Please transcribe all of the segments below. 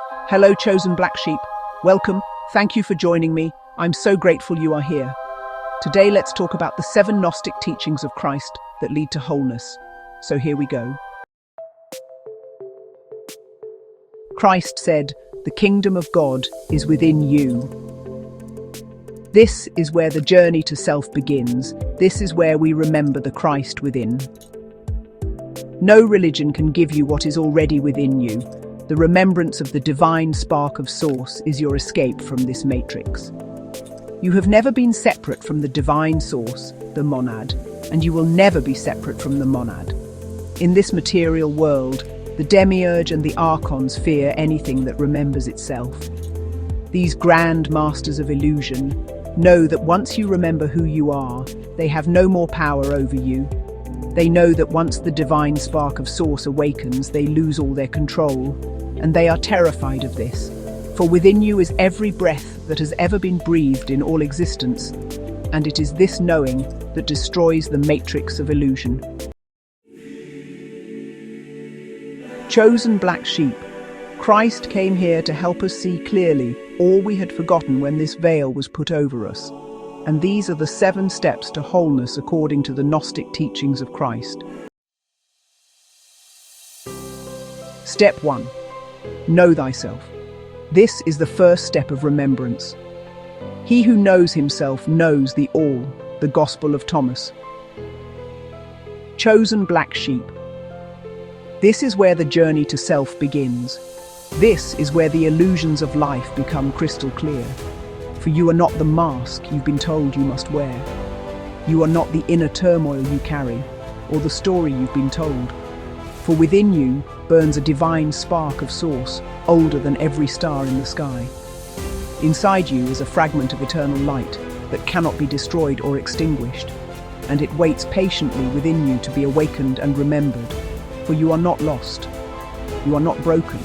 Hello, chosen black sheep. Welcome. Thank you for joining me. I'm so grateful you are here. Today, let's talk about the 7 Gnostic teachings of Christ that lead to wholeness. So here we go. Christ said, "The kingdom of God is within you." This is where the journey to self begins. This is where we remember the Christ within. No religion can give you what is already within you. The remembrance of the divine spark of source is your escape from this matrix. You have never been separate from the divine source, the monad, and you will never be separate from the monad. In this material world, the demiurge and the archons fear anything that remembers itself. These grand masters of illusion know that once you remember who you are, they have no more power over you. They know that once the divine spark of source awakens, they lose all their control, and they are terrified of this. For within you is every breath that has ever been breathed in all existence, and it is this knowing that destroys the matrix of illusion. Chosen black sheep, Christ came here to help us see clearly all we had forgotten when this veil was put over us. And these are the 7 steps to wholeness according to the Gnostic teachings of Christ. Step 1. Know thyself. This is the first step of remembrance. He who knows himself knows the all, the Gospel of Thomas. Chosen black sheep. This is where the journey to self begins. This is where the illusions of life become crystal clear. For you are not the mask you've been told you must wear. You are not the inner turmoil you carry, or the story you've been told. For within you burns a divine spark of source, older than every star in the sky. Inside you is a fragment of eternal light that cannot be destroyed or extinguished, and it waits patiently within you to be awakened and remembered. For you are not lost. You are not broken.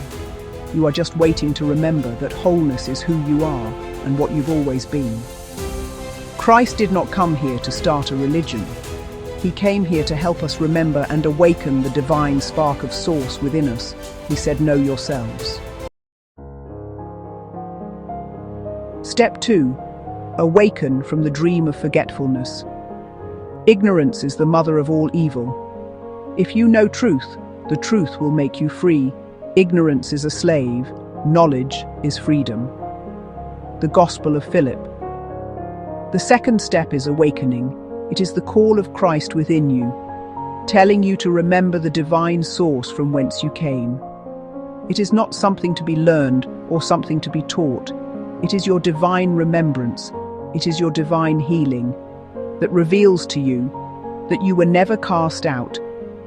You are just waiting to remember that wholeness is who you are and what you've always been. Christ did not come here to start a religion. He came here to help us remember and awaken the divine spark of source within us. He said, "Know yourselves." Step 2. Awaken from the dream of forgetfulness. Ignorance is the mother of all evil. If you know truth, the truth will make you free. Ignorance is a slave, knowledge is freedom. The Gospel of Philip. The second step is awakening. It is the call of Christ within you, telling you to remember the divine source from whence you came. It is not something to be learned or something to be taught. It is your divine remembrance. It is your divine healing that reveals to you that you were never cast out,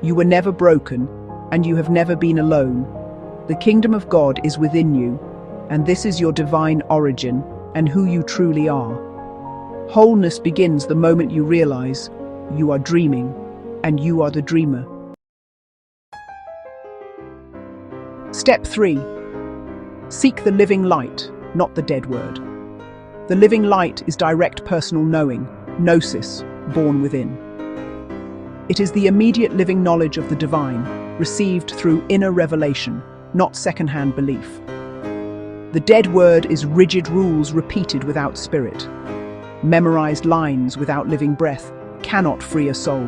you were never broken, and you have never been alone. The kingdom of God is within you, and this is your divine origin and who you truly are. Wholeness begins the moment you realize you are dreaming, and you are the dreamer. Step 3. Seek the living light, not the dead word. The living light is direct personal knowing, gnosis, born within. It is the immediate living knowledge of the divine, received through inner revelation, not second-hand belief. The dead word is rigid rules repeated without spirit. Memorized lines without living breath cannot free a soul.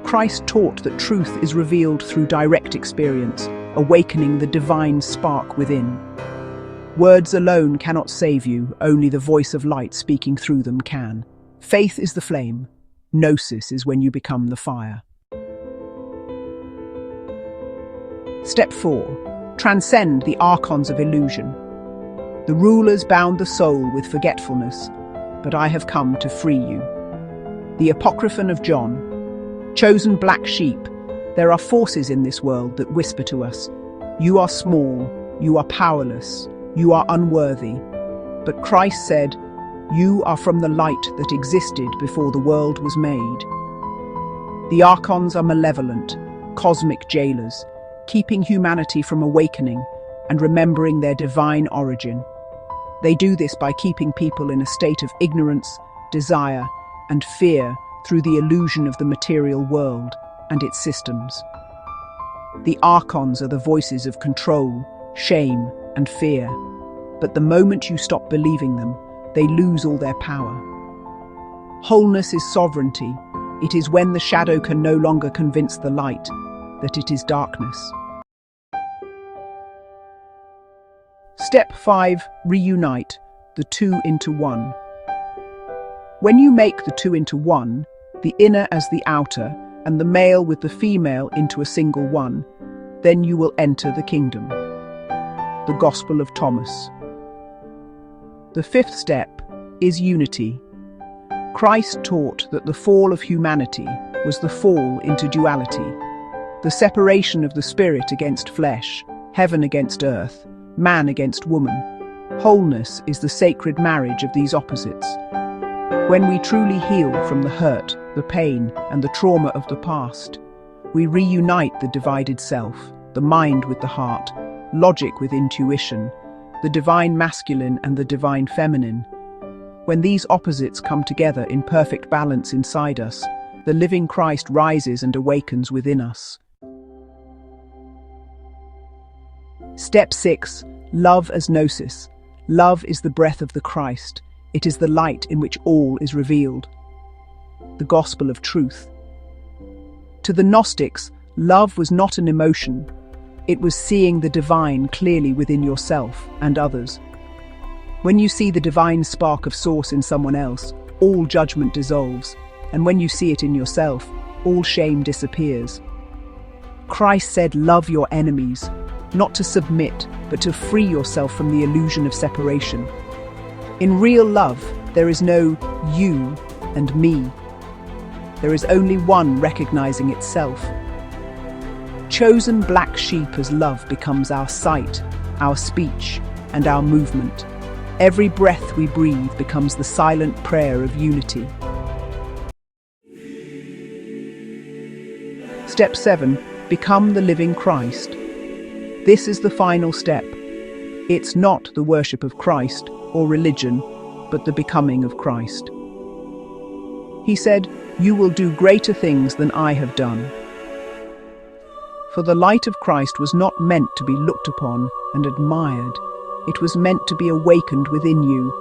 Christ taught that truth is revealed through direct experience, awakening the divine spark within. Words alone cannot save you, only the voice of light speaking through them can. Faith is the flame. Gnosis is when you become the fire. Step 4. Transcend the archons of illusion. The rulers bound the soul with forgetfulness, but I have come to free you. The Apocryphon of John. Chosen black sheep, there are forces in this world that whisper to us, "You are small, you are powerless, you are unworthy." But Christ said, "You are from the light that existed before the world was made." The archons are malevolent, cosmic jailers, keeping humanity from awakening and remembering their divine origin. They do this by keeping people in a state of ignorance, desire, and fear through the illusion of the material world and its systems. The archons are the voices of control, shame, and fear. But the moment you stop believing them, they lose all their power. Wholeness is sovereignty. It is when the shadow can no longer convince the light that it is darkness. Step 5. Reunite the two into one. When you make the two into one, the inner as the outer, and the male with the female into a single one, then you will enter the kingdom. The Gospel of Thomas. The fifth step is unity. Christ taught that the fall of humanity was the fall into duality, the separation of the spirit against flesh, heaven against earth, man against woman. Wholeness is the sacred marriage of these opposites. When we truly heal from the hurt, the pain, and the trauma of the past, we reunite the divided self, the mind with the heart, logic with intuition, the divine masculine and the divine feminine. When these opposites come together in perfect balance inside us, the living Christ rises and awakens within us. Step 6. Love as gnosis. Love is the breath of the Christ. It is the light in which all is revealed. The Gospel of Truth. To the Gnostics, love was not an emotion. It was seeing the divine clearly within yourself and others. When you see the divine spark of source in someone else, all judgment dissolves, and when you see it in yourself, all shame disappears. Christ said, "Love your enemies," not to submit, but to free yourself from the illusion of separation. In real love, there is no you and me. There is only one recognizing itself. Chosen black sheep as love becomes our sight, our speech, and our movement. Every breath we breathe becomes the silent prayer of unity. Step 7. Become the living Christ. This is the final step. It's not the worship of Christ or religion, but the becoming of Christ. He said, "You will do greater things than I have done." For the light of Christ was not meant to be looked upon and admired. It was meant to be awakened within you.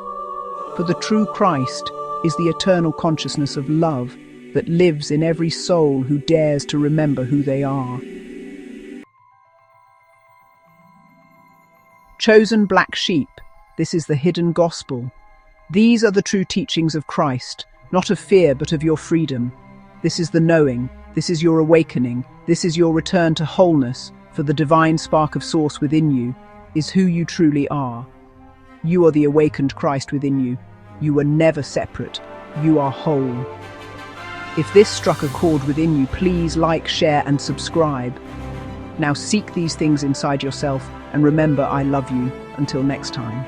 For the true Christ is the eternal consciousness of love that lives in every soul who dares to remember who they are. Chosen black sheep, this is the hidden gospel. These are the true teachings of Christ, not of fear but of your freedom. This is the knowing, this is your awakening, this is your return to wholeness, for the divine spark of source within you is who you truly are. You are the awakened Christ within you. You were never separate. You are whole. If this struck a chord within you, please like, share, and subscribe. Now seek these things inside yourself and remember, I love you. Until next time.